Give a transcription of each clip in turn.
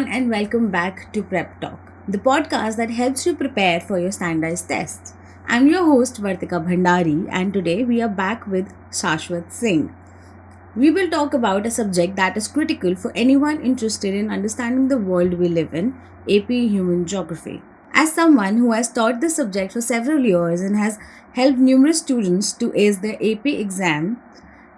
everyone, and welcome back to Prep Talk, the podcast that helps you prepare for your standardized tests. I'm your host, Vartika Bhandari, and today we are back with Shashwat Singh. We will talk about a subject that is critical for anyone interested in understanding the world we live in, AP Human Geography. As someone who has taught this subject for several years and has helped numerous students to ace their AP exam,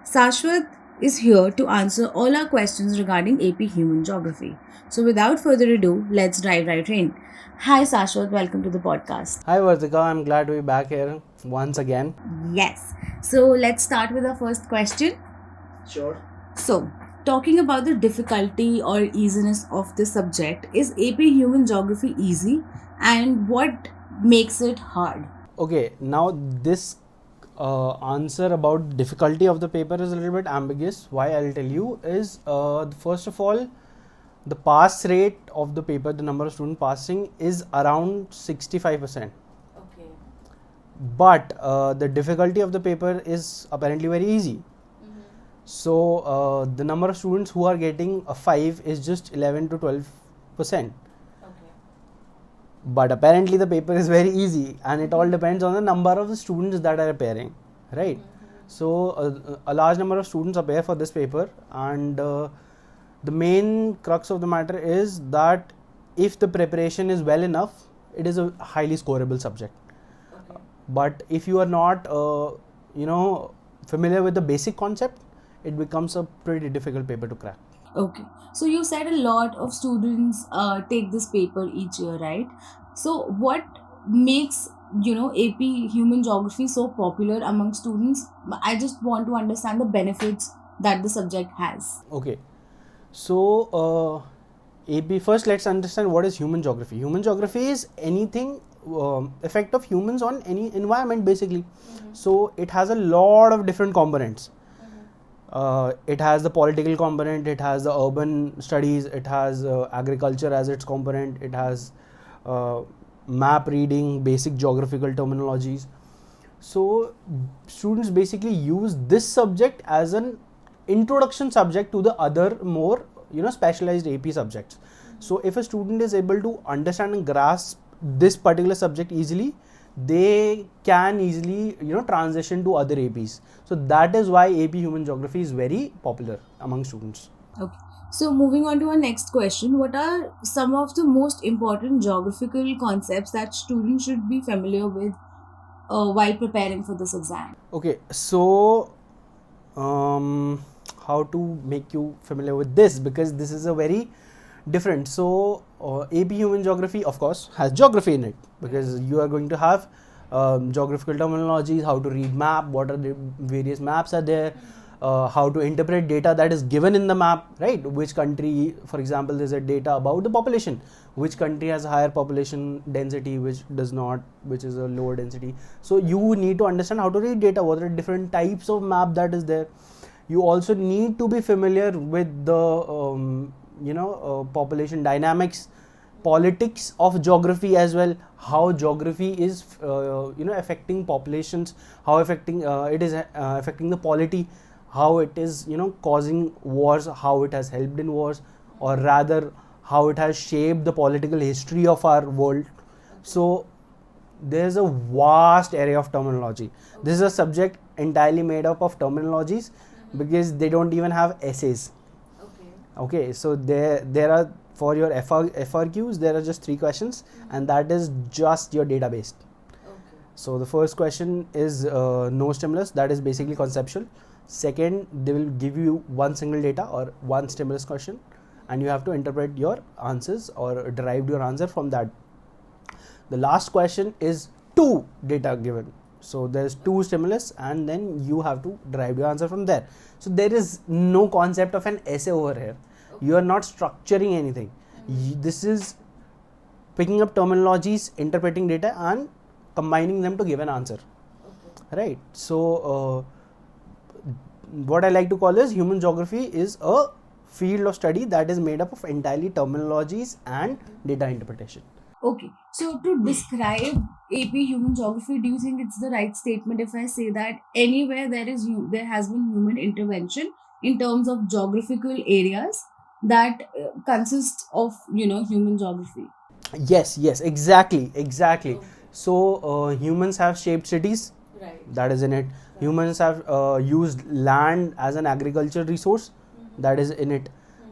Shashwat is here to answer all our questions regarding AP Human Geography. So, without further ado, let's dive right in. Hi, Shashwat, welcome to the podcast. Hi Vartika, I'm glad to be back here once again. Yes, so let's start with our first question. Sure. So, talking about the difficulty or easiness of this subject, is AP Human Geography easy and what makes it hard? Okay, now this answer about difficulty of the paper is a little bit ambiguous. Why I'll tell you is first of all, the pass rate of the paper, the number of students passing is around 65%. Okay. But the difficulty of the paper is apparently very easy. So the number of students who are getting a 5 is just 11 to 12%. But apparently the paper is very easy, and it all depends on the number of the students that are appearing, right? So a large number of students appear for this paper, and the main crux of the matter is that if the preparation is well enough, it is a highly scoreable subject. But if you are not familiar with the basic concept, it becomes a pretty difficult paper to crack. Okay. So you said a lot of students take this paper each year, right? So what makes AP Human Geography so popular among students? I just want to understand the benefits that the subject has. Okay. So AP, first let's understand what is human geography. Human geography is anything effect of humans on any environment basically. So it has a lot of different components. It has the political component, it has the urban studies, it has agriculture as its component, it has map reading, basic geographical terminologies. So students basically use this subject as an introduction subject to the other more specialized AP subjects. So if a student is able to understand and grasp this particular subject easily, they can easily transition to other APs. So that is why AP Human Geography is very popular among students. Okay. So moving on to our next question, what are some of the most important geographical concepts that students should be familiar with while preparing for this exam? Okay, so how to make you familiar with this, because this is a very different. So AP Human Geography of course has geography in it, because you are going to have geographical terminologies, how to read map, what are the various maps are there, how to interpret data that is given in the map, right? Which country, for example, there's a data about the population, which country has a higher population density, which does not, which is a lower density. So you need to understand how to read data, what are different types of map that is there. You also need to be familiar with the population dynamics, politics of geography as well, how geography is affecting populations, how affecting it is affecting the polity, how it is causing wars, how it has helped in wars, or rather how it has shaped the political history of our world. So there is a vast area of terminology. This is a subject entirely made up of terminologies, because they don't even have essays. Okay, so there are, for your FRQs, there are just 3 questions, and that is just your database. So the first question is no stimulus, that is basically conceptual. Second, they will give you one single data or one stimulus question, and you have to interpret your answers or derive your answer from that. The last question is 2 data given. So there's 2 stimulus, and then you have to derive your answer from there. So there is no concept of an essay over here. You are not structuring anything. This is picking up terminologies, interpreting data, and combining them to give an answer. Right? So what I like to call is human geography is a field of study that is made up of entirely terminologies and data interpretation. Okay, so to describe AP Human Geography, do you think it's the right statement if I say that anywhere there has been human intervention in terms of geographical areas, that consists of, human geography. Yes, exactly. So humans have shaped cities, that is in it. Humans have used land as an agricultural resource, that is in it.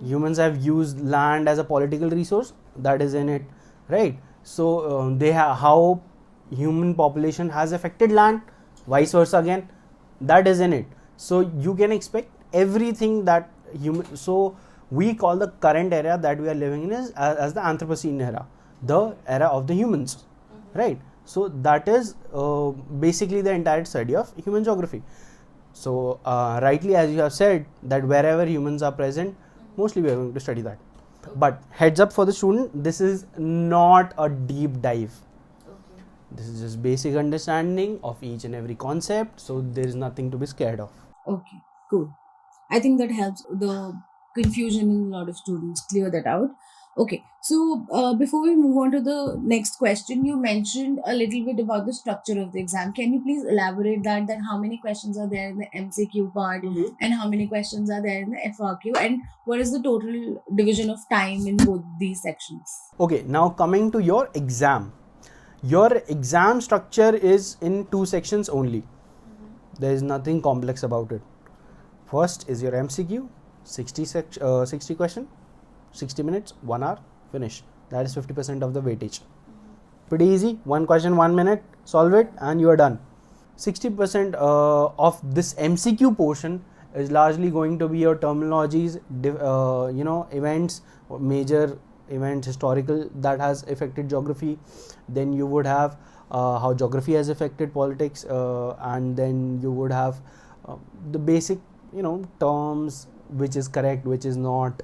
Humans have used land as a political resource, that is in it, right? So they have how human population has affected land, vice versa again, that is in it. So you can expect everything that human. So we call the current era that we are living in as the Anthropocene era, the era of the humans, right? So that is basically the entire study of human geography. So rightly, as you have said, that wherever humans are present, mostly we are going to study that. But heads up for the student, this is not a deep dive. This is just basic understanding of each and every concept, so there is nothing to be scared of. Okay, cool. I think that helps the confusion in a lot of students clear that out. Okay, so before we move on to the next question, you mentioned a little bit about the structure of the exam. Can you please elaborate that? That how many questions are there in the MCQ part, and how many questions are there in the FRQ, and what is the total division of time in both these sections? Okay, now coming to your exam. Your exam structure is in two sections only. There is nothing complex about it. First is your MCQ, 60 question, 60 minutes, 1 hour, finish. That is 50% of the weightage. Pretty easy. One question, 1 minute, solve it, and you are done. 60% of this MCQ portion is largely going to be your terminologies, events, major events, historical that has affected geography. Then you would have how geography has affected politics, and then you would have the basic, terms, which is correct, which is not,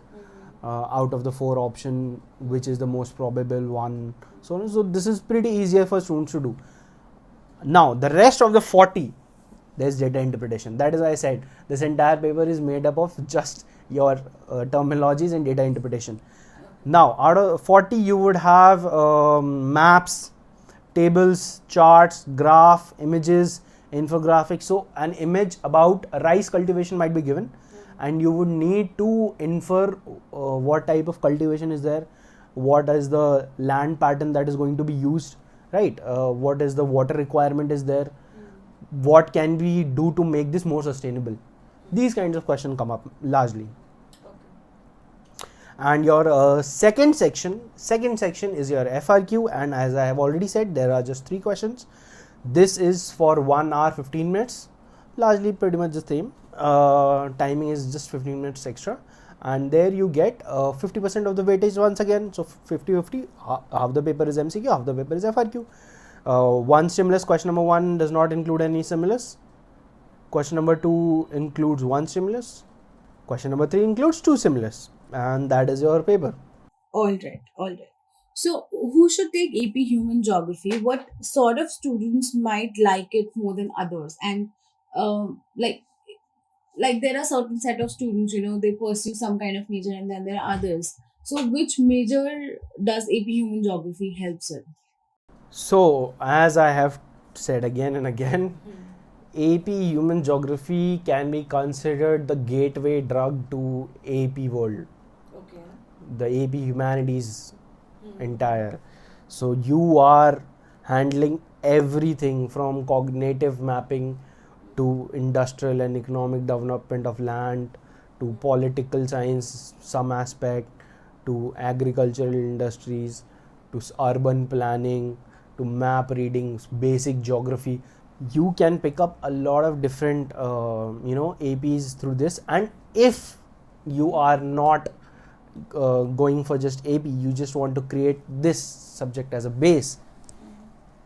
out of the four option, which is the most probable one. So this is pretty easier for students to do. Now the rest of the 40, there's data interpretation. That is why I said this entire paper is made up of just your terminologies and data interpretation. Now out of 40 you would have maps, tables, charts, graph, images, infographics. So an image about rice cultivation might be given, and you would need to infer what type of cultivation is there, what is the land pattern that is going to be used, right? What is the water requirement is there, what can we do to make this more sustainable. These kinds of questions come up largely. And your second section is your FRQ, and as I have already said, there are just 3 questions. This is for 1 hour 15 minutes, largely pretty much the same. Timing is just 15 minutes extra, and there you get 50% of the weightage once again. So 50-50, half the paper is MCQ, half the paper is FRQ. One stimulus, question number 1 does not include any stimulus. Question number 2 includes 1 stimulus. Question number 3 includes 2 stimulus, and that is your paper. All right, all right. So, who should take AP Human Geography? What sort of students might like it more than others? And um, like, like there are certain set of students, they pursue some kind of major, and then there are others. So, which major does AP Human Geography helps in? So, as I have said again and again, AP Human Geography can be considered the gateway drug to AP world, Okay. the AP Humanities entire. So, you are handling everything from cognitive mapping to industrial and economic development of land to political science, some aspect, to agricultural industries, to urban planning, to map reading, basic geography. You can pick up a lot of different APs through this. And if you are not going for just AP, you just want to create this subject as a base,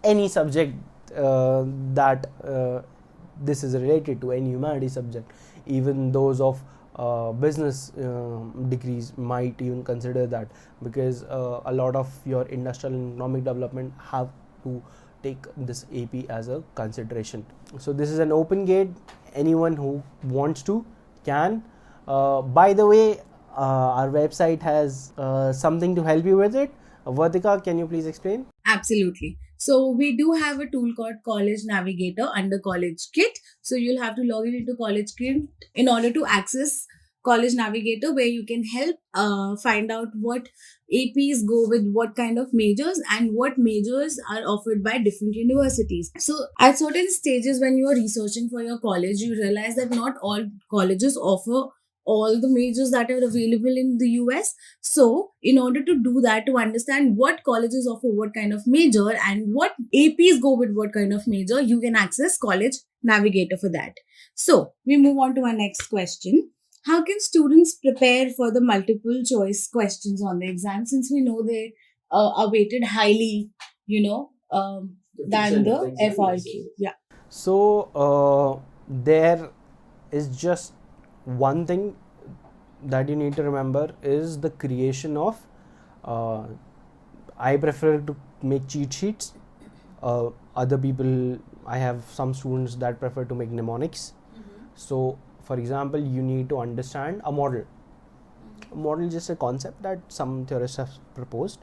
any subject that this is related to, any humanities subject, even those of business degrees might even consider that, because a lot of your industrial and economic development have to take this AP as a consideration. So this is an open gate. Anyone who wants to can. By the way, our website has something to help you with it. Vartika, can you please explain? Absolutely. So we do have a tool called College Navigator under College Kit. So you'll have to log in into College Kit in order to access College Navigator, where you can help find out what APs go with what kind of majors and what majors are offered by different universities. So, at certain stages, when you are researching for your college, you realize that not all colleges offer all the majors that are available in the US. So, in order to do that, to understand what colleges offer what kind of major and what APs go with what kind of major, you can access College Navigator for that. So, we move on to our next question. How can students prepare for the multiple choice questions on the exam, since we know they are weighted highly, than the FRQ? Yeah. So there is just one thing that you need to remember is the creation of I prefer to make cheat sheets. Other people, I have some students that prefer to make mnemonics. So for example, you need to understand a model. A model is just a concept that some theorists have proposed.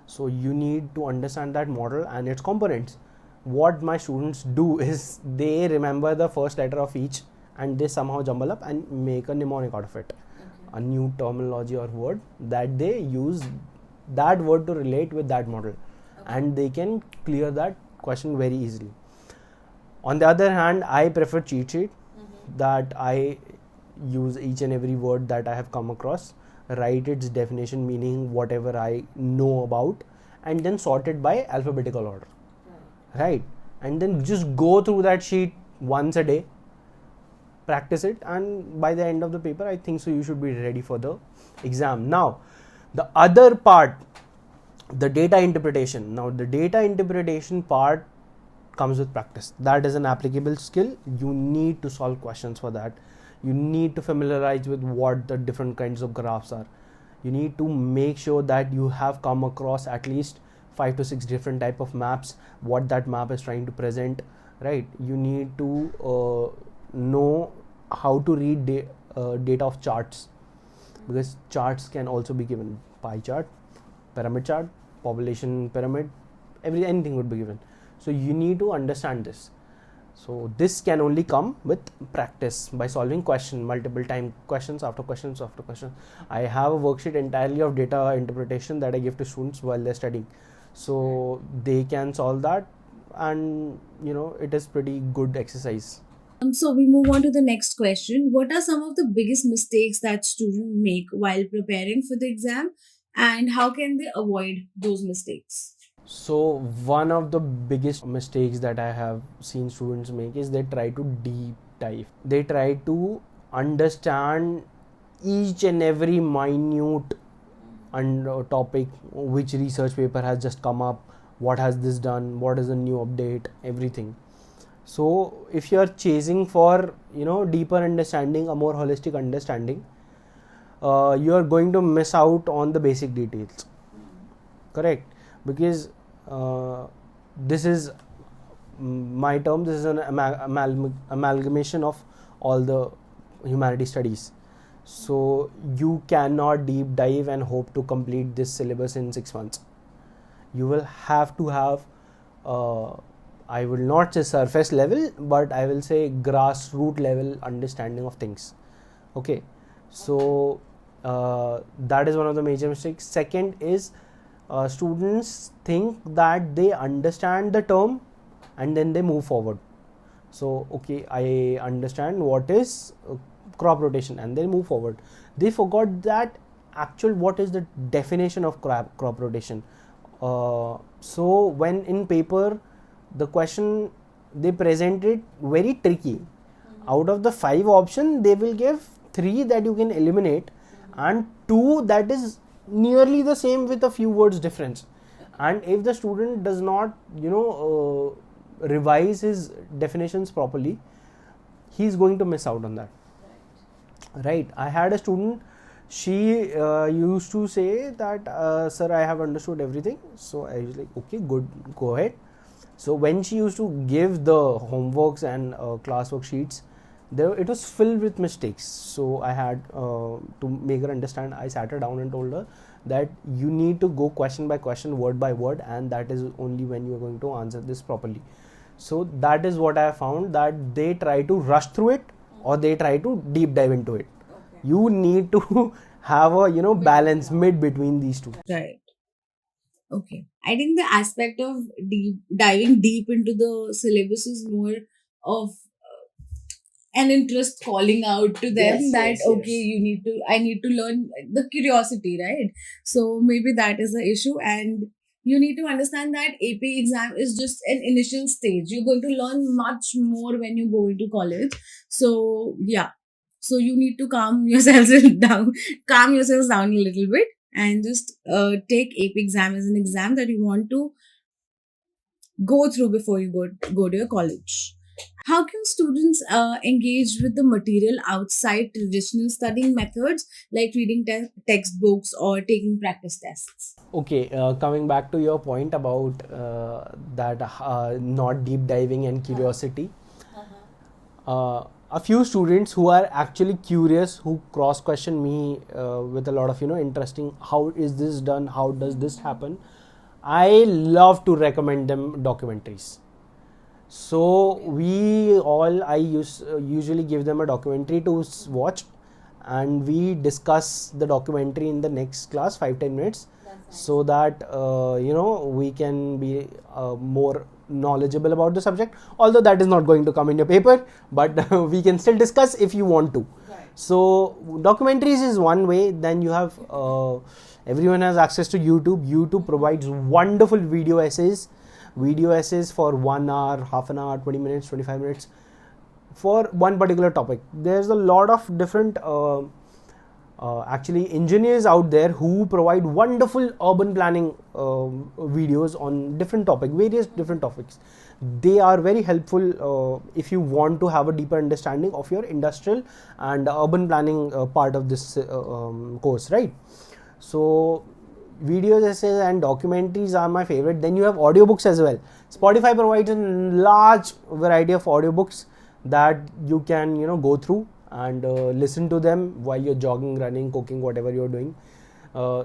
So you need to understand that model and its components. What my students do is they remember the first letter of each and they somehow jumble up and make a mnemonic out of it. A new terminology or word that they use that word to relate with that model, and they can clear that question very easily. On the other hand, I prefer cheat sheet, that I use each and every word that I have come across, write its definition, meaning whatever I know about, and then sort it by alphabetical order. Right? And then just go through that sheet once a day, practice it, and by the end of the paper, I think so you should be ready for the exam. Now, the other part, the data interpretation. Now, the data interpretation part comes with practice. That is an applicable skill. You need to solve questions for that. You need to familiarize with what the different kinds of graphs are. You need to make sure that you have come across at least 5 to 6 different type of maps, what that map is trying to present, right? You need to know how to read data of charts, because charts can also be given. Pie chart, pyramid chart, population pyramid, anything would be given. So you need to understand this. So this can only come with practice, by solving multiple time questions after questions after questions. I have a worksheet entirely of data interpretation that I give to students while they're studying, so they can solve that, and it is pretty good exercise. So we move on to the next question. What are some of the biggest mistakes that students make while preparing for the exam, and how can they avoid those mistakes? So one of the biggest mistakes that I have seen students make is they try to deep dive. They try to understand each and every minute topic, which research paper has just come up, what has this done, what is the new update, everything. So if you are chasing for deeper understanding, a more holistic understanding, you are going to miss out on the basic details. Correct? Because this is my term, this is an amalgamation of all the humanity studies. So you cannot deep dive and hope to complete this syllabus in 6 months. You will have to have I will not say surface level, but I will say grassroots level understanding of things. Okay, so that is one of the major mistakes. Second is students think that they understand the term and then they move forward. So okay, I understand what is crop rotation, and they move forward. They forgot that actual what is the definition of crop rotation. So when in paper the question they present it very tricky. Out of the 5 options, they will give 3 that you can eliminate and 2 that is nearly the same with a few words difference. And if the student does not revise his definitions properly, he is going to miss out on that. Right? I had a student, she used to say that sir, I have understood everything. So I was like, okay, good, go ahead. So when she used to give the homeworks and classwork sheets, it was filled with mistakes. So I had to make her understand. I sat her down and told her that you need to go question by question, word by word, and that is only when you are going to answer this properly. So that is what I have found, that they try to rush through it or they try to deep dive into it. You need to have a balance mid between these two. Right. Okay. I think the aspect of diving deep into the syllabus is more of an interest calling out to them, Yes, that yes, okay, yes. I need to learn, the curiosity, right? So maybe that is the issue, and you need to understand that AP exam is just an initial stage. You're going to learn much more when you go into college. So yeah, so you need to calm yourselves down a little bit, and just take AP exam as an exam that you want to go through before you go to your college. How can students engage with the material outside traditional studying methods like reading textbooks or taking practice tests? Okay, coming back to your point about that not deep diving and curiosity. A few students who are actually curious, who cross question me with a lot of interesting, how is this done, how does this happen, I love to recommend them documentaries. So usually give them a documentary to watch, and we discuss the documentary in the next class 5-10 minutes, so that we can be more knowledgeable about the subject. Although that is not going to come in your paper, but we can still discuss if you want to. So documentaries is one way. Then you have everyone has access to YouTube. YouTube provides wonderful video essays for 1 hour, half an hour, 20 minutes, 25 minutes for one particular topic. There's a lot of different actually engineers out there who provide wonderful urban planning videos on various different topics. They are very helpful if you want to have a deeper understanding of your industrial and urban planning part of this course, right? So videos, essays and documentaries are my favorite. Then you have audiobooks as well. Spotify provides a large variety of audiobooks that you can go through and listen to them while you're jogging, running, cooking, whatever you're doing.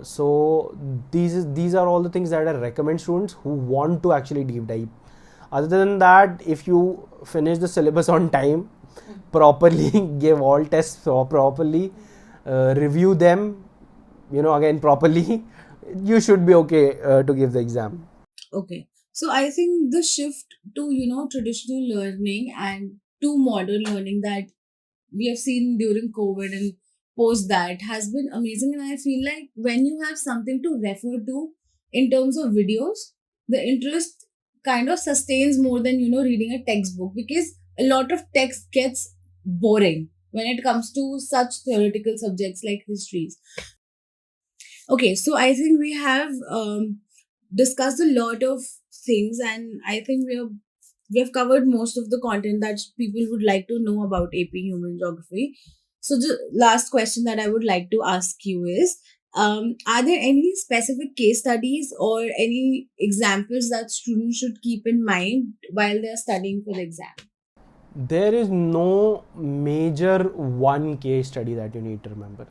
So these are all the things that I recommend students who want to actually deep dive. Other than that, if you finish the syllabus on time, properly give all tests properly, review them again properly, you should be okay to give the exam. Okay. So I think the shift to, traditional learning and to modern learning that we have seen during COVID and post that has been amazing. And I feel like when you have something to refer to in terms of videos, the interest kind of sustains more than, reading a textbook, because a lot of text gets boring when it comes to such theoretical subjects like histories. Okay, so I think we have discussed a lot of things, and I think we have covered most of the content that people would like to know about AP Human Geography. So the last question that I would like to ask you is, are there any specific case studies or any examples that students should keep in mind while they are studying for the exam? There is no major one case study that you need to remember,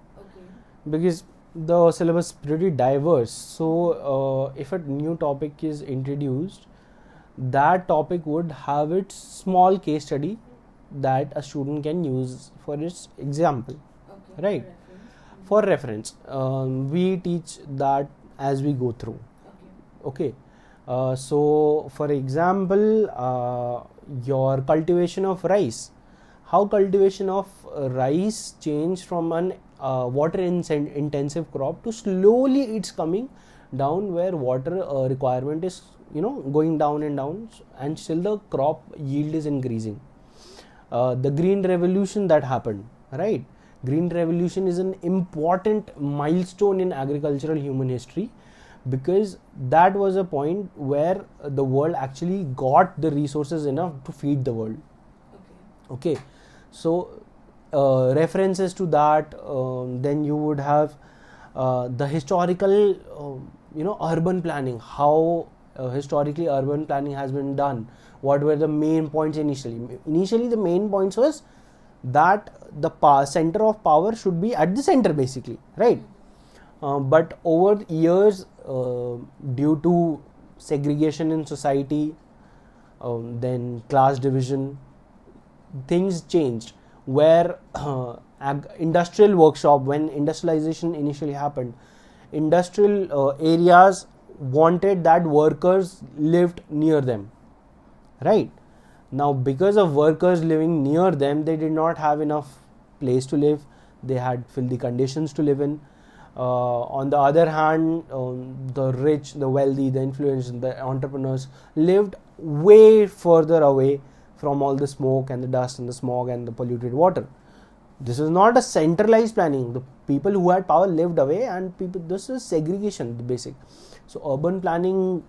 because the syllabus is pretty diverse. So if a new topic is introduced, that topic would have its small case study that a student can use for its example, right? For reference, we teach that as we go through. Okay. So for example, your cultivation of rice, how cultivation of rice changed from an water intensive crop to slowly it's coming down, where water requirement is going down and down, and still the crop yield is increasing. The green revolution that happened, right? Green revolution is an important milestone in agricultural human history, because that was a point where the world actually got the resources enough to feed the world. Okay. So references to that, then you would have the historical urban planning, how historically urban planning has been done. What were the main points initially? The main points was that the center of power should be at the center, basically, right? But over years, due to segregation in society, then class division, things changed. where industrial workshop, when industrialization initially happened, industrial areas wanted that workers lived near them, right? Now because of workers living near them, they did not have enough place to live, they had filthy conditions to live in. On the other hand, the rich, the wealthy, the influenced, the entrepreneurs lived way further away from all the smoke and the dust and the smog and the polluted water. This is not a centralized planning. The people who had power lived away, and people, this is segregation, the basic. So urban planning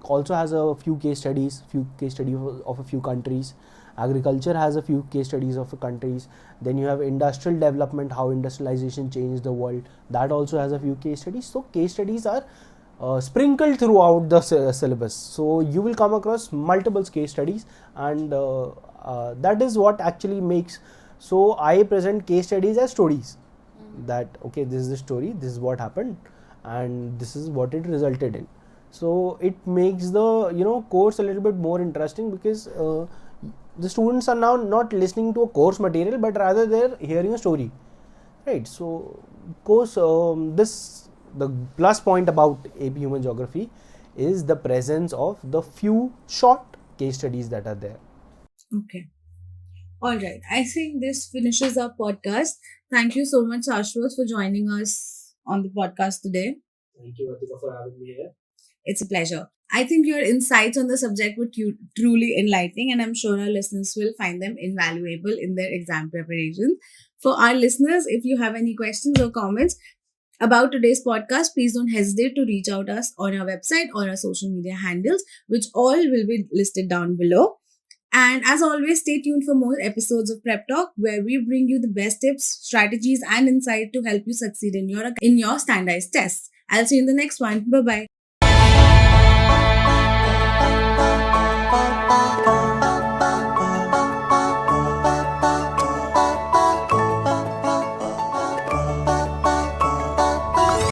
also has a few case studies, of a few countries. Agriculture has a few case studies of countries. Then you have industrial development, how industrialization changed the world, that also has a few case studies. So case studies are sprinkled throughout the syllabus, so you will come across multiple case studies, and that is what actually makes. So I present case studies as stories, that okay, this is the story, this is what happened, and this is what it resulted in. So it makes the course a little bit more interesting, because the students are now not listening to a course material, but rather they're hearing a story, right? So course, this the plus point about AP Human Geography is the presence of the few short case studies that are there. Okay. All right. I think this finishes our podcast. Thank you so much, Shashwat, for joining us on the podcast today. Thank you, Atika, for having me here. It's a pleasure. I think your insights on the subject were truly enlightening, and I'm sure our listeners will find them invaluable in their exam preparation. For our listeners, if you have any questions or comments about today's podcast, please don't hesitate to reach out us on our website or our social media handles, which all will be listed down below. And as always, stay tuned for more episodes of Prep Talk, where we bring you the best tips, strategies, and insight to help you succeed in your standardized tests. I'll see you in the next one. Bye bye.